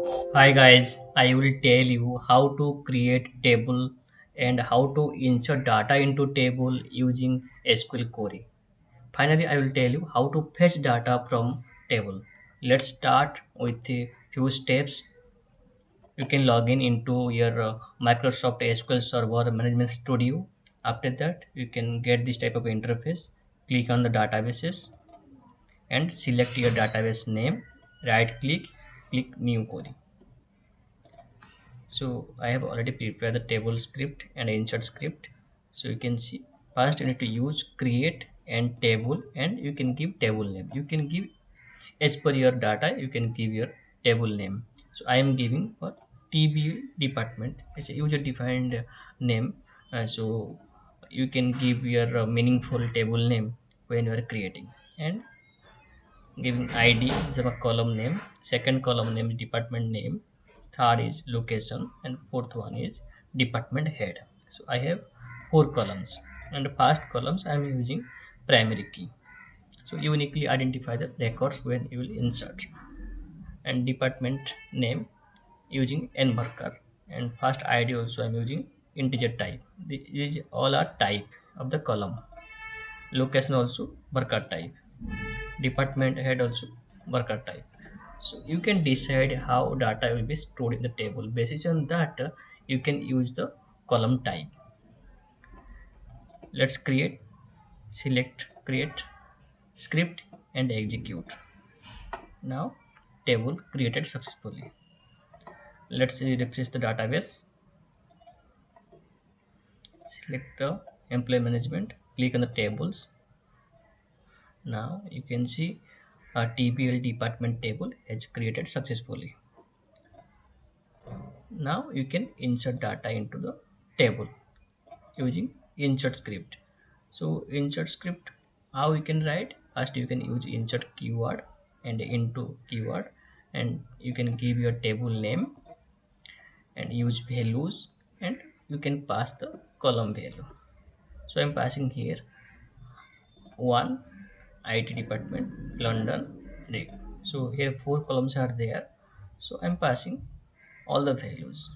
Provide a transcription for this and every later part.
Hi guys, I will tell you how to create table and how to insert data into table using SQL query. Finally, I will tell you how to fetch data from table. Let's start with a few steps. You can log in into your Microsoft SQL Server Management Studio. After that, you can get this type of interface. Click on the databases and select your database name. Right click new query. So I have already prepared the table script and insert script. So you can see first you need to use create and table, and you can give table name. You can give as per your data, you can give your table name. So I am giving for TB department. It's a user defined name. So you can give your meaningful table name when you are creating, and giving id is a column name, second column name is department name, third is location, and fourth one is department head. So I have four columns, and the first columns I am using primary key. So uniquely identify the records when you will insert, and department name using n marker, and first id also I'm using integer type. These all are type of the column. Location also marker type, department head also worker type. So you can decide how data will be stored in the table. Based on that, you can use the column type. Let's create, select create script and execute. Now table created successfully. Let's refresh the database. Select the employee management, click on the tables. Now you can see a tbl department table has created successfully. Now you can insert data into the table using insert script. So insert script, how you can write? First you can use insert keyword and into keyword, and you can give your table name and use values, and you can pass the column value. So I'm passing here 1 IT department London Rick. So here four columns are there, so I'm passing all the values.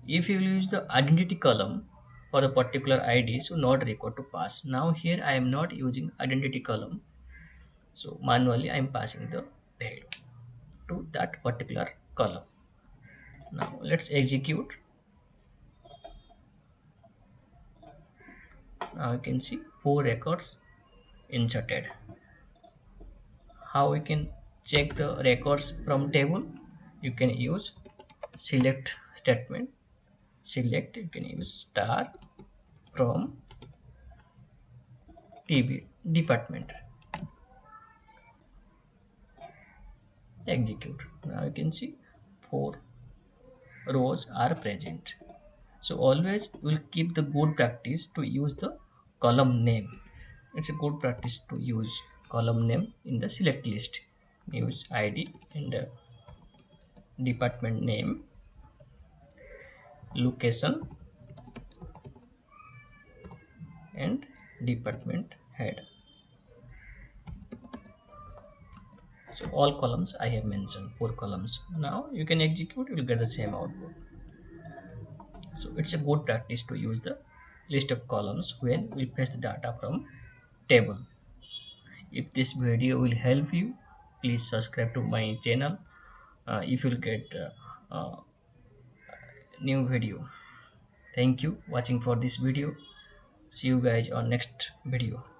If you will use the identity column for the particular ID, so not required to pass. Now here I am not using identity column, so manually I am passing the value to that particular column. Now let's execute. Now you can see four records inserted. How we can check the records from table? You can use select statement. Select, you can use star from TB department. Execute. Now you can see four rows are present. So always will keep the good practice to use the column name. It's a good practice to use column name in the select list. Use id and department name, location, and department head. So all columns I have mentioned, four columns. Now you can execute, you will get the same output. So it's a good practice to use the list of columns when we paste the data from table. If this video will help you, please subscribe to my channel. If you'll get new video. Thank you watching for this video. See you guys on next video.